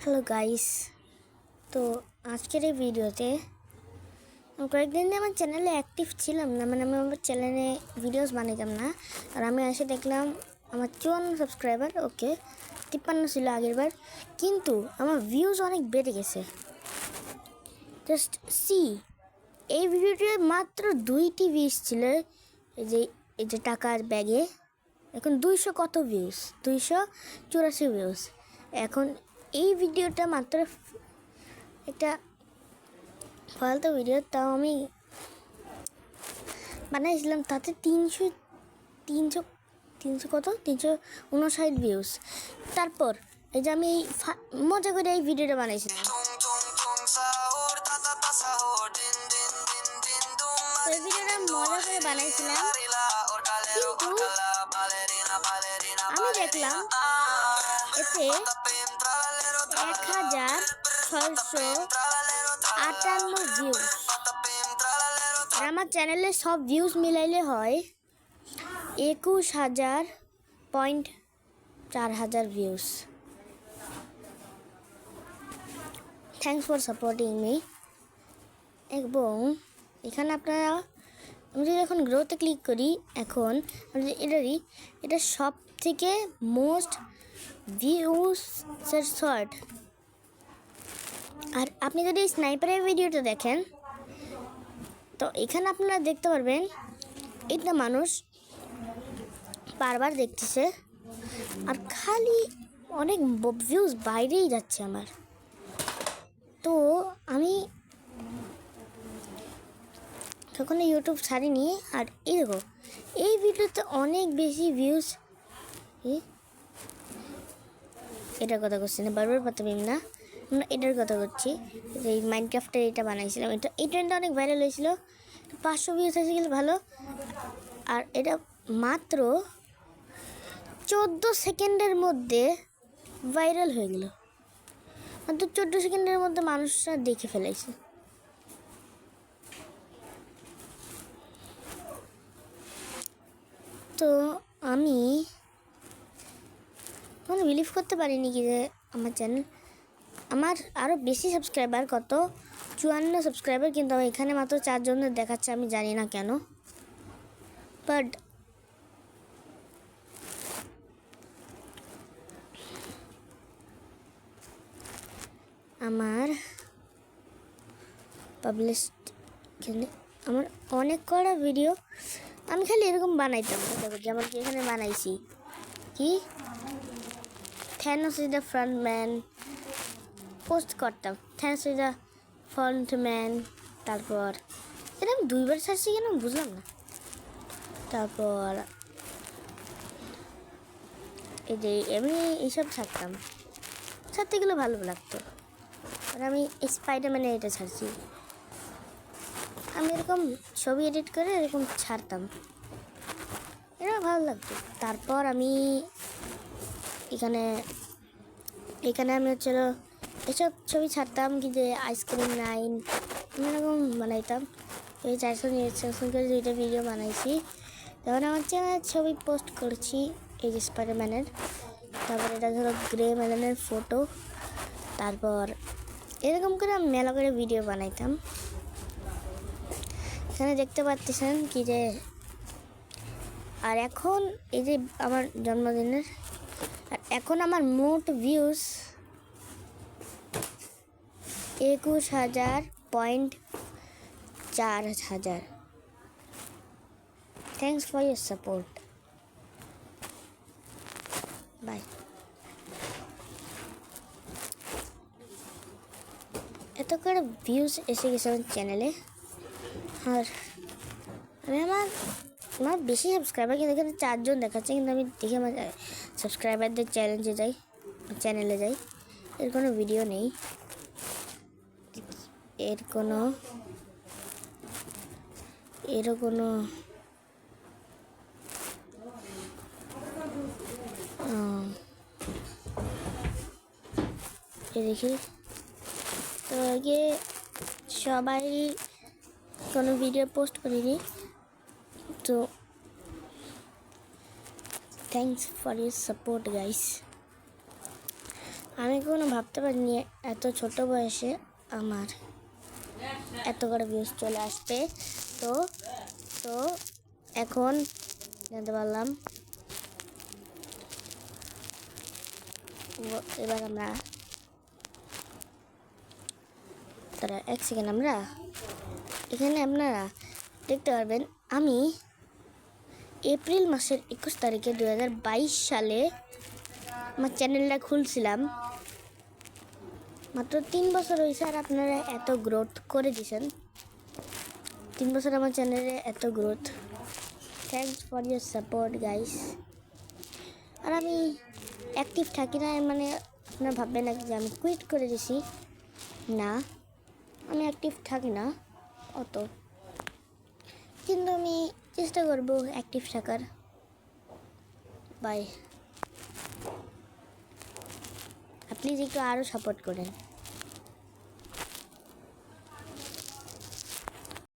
Hello guys, তো আজকের এই ভিডিওতে কয়েকদিন দিয়ে আমার চ্যানেলে অ্যাক্টিভ ছিলাম না, আমি আমার চ্যানেলে ভিডিওস বানাইতাম না। আর আমি এসে দেখলাম আমার 54 সাবস্ক্রাইবার, ওকে 53 ছিল আগের বার, কিন্তু আমার ভিউজ অনেক বেড়ে গেছে। জাস্ট সি, এই ভিডিওটি মাত্র 2টি ভিউজ ছিল, এই যে টাকার ব্যাগে। এখন 200 কত ভিউজ, 284 ভিউজ। এখন এই ভিডিওটা মাত্র একটা ফালতু ভিডিও, তাও আমি বানাইছিলাম, তাতে 359 ভিউজ। তারপর এই যে আমি মজা করে এই ভিডিওটা বানাইছিলাম। এই ভিডিওটা মজা করে বানাইছিলাম, কিন্তু আমি দেখলাম এতে 1658 ভিউজ। আর আমার চ্যানেলে সব ভিউজ মিলাইলে হয় 21,400 views. Thanks for supporting me. এবং এখানে আপনারা, আমি যদি এখন গ্রোতে ক্লিক করি, এখন এটা সব থেকে মোস্ট ভিউজের শর্ট। আর আপনি যদি এই স্নাইপারের ভিডিওটা দেখেন, তো এখানে আপনারা দেখতে পারবেন এটা মানুষ বারবার দেখতেছে, আর খালি অনেক ভিউজ বাইরেই যাচ্ছে আমার। তো আমি তখন ইউটিউব ছাড়িনি। আর এই দেখো, এই ভিডিওতে অনেক বেশি ভিউজ। এটার কথা করছি না, বারবার পাতাম না, আমরা এটার কথা করছি। এই মাইনক্রাফটের এটা বানাইছিলাম, এই ট্রেন্ডটা অনেক ভাইরাল হয়েছিল, 500 ভিউজ এসে গেলে ভালো। আর এটা মাত্র 14 সেকেন্ডের মধ্যে ভাইরাল হয়ে গেল, মাত্র 14 সেকেন্ডের মধ্যে মানুষরা দেখে ফেলেছে। তো আমি বিলিভ করতে পারিনি কি যে আমার চ্যানেল, আমার আরও বেশি সাবস্ক্রাইবার, কত 54 সাবস্ক্রাইবার, কিন্তু আমি এখানে মাত্র 4 জনের দেখাচ্ছে, আমি জানি না কেন। বাট আমার পাবলিশড, আমার অনেক কটা ভিডিও আমি খালি এরকম বানাইতাম। যেমন কি এখানে বানাইছি কি Thanos is the front man, post করতাম Thanos is the front man. তারপর এটা আমি 2বার ছাড়ছি কেন বুঝলাম না। তারপর এই যে এমনি এইসব ছাড়তে গেলে ভালো লাগতো। আর আমি স্পাইডারম্যানে এটা ছাড়ছি, আমি এরকম ছবি এডিট করে এরকম ছাড়তাম, এটা ভালো লাগতো। তারপর আমি এখানে আমি হচ্ছিল এসব ছবি ছাড়তাম, কি যে আইসক্রিম 9 এরকম বানাইতাম। এই 400 করে 2টা ভিডিও বানাইছি, তখন আমার চ্যানেলে ছবি পোস্ট করছি, এই যে স্পাইডারম্যানের। তারপর এটা ধরো গ্রে ম্যানের ফটো। তারপর এরকম করে আমি মেলা করে ভিডিও বানাইতাম। এখানে দেখতে পাচ্ছেন কি যে, আর এখন এই যে আমার জন্মদিনের, আর এখন আমার মোট views 21,400। Thanks for your support, bye. এত করে ভিউজ এসে গেছে আমার চ্যানেলে। আর আমি আমার বেশি সাবস্ক্রাইবার, কিন্তু এখানে 4 জন দেখাচ্ছে, কিন্তু আমি দেখে আমার সাবস্ক্রাইবারদের চ্যানেলে যাই, এর কোনো ভিডিও নেই, এরও কোনো দেখি। তো আগে সবাই কোনো ভিডিও পোস্ট করিনি, তো thanks for your support guys. আমি কোনো ভাবতে পারিনি এত ছোট বয়সে আমার এত বড় ভিউজ চলে আসবে। তো তো এখন জানতে পারলাম। এবার আমরা তারা এক সেকেন্ড আমরা এখানে আপনারা দেখতে পারবেন আমি এপ্রিল মাসের 21 তারিখে 2022 সালে আমার চ্যানেলটা খুলছিলাম। মাত্র 3 বছর হয়েছে আর আপনারা এত গ্রোথ করে দিয়েছেন। 3 বছর আমার চ্যানেলে এত growth. Thanks for your support guys. আর আমি অ্যাক্টিভ থাকি না, মানে আপনারা ভাববেন না যে আমি কুইট করে দিছি, না আমি অ্যাক্টিভ থাকি না অত, কিন্তু আমি চেষ্টা করব অ্যাক্টিভ থাকার। বাই, প্লিজ একটু আরও সাপোর্ট করেন।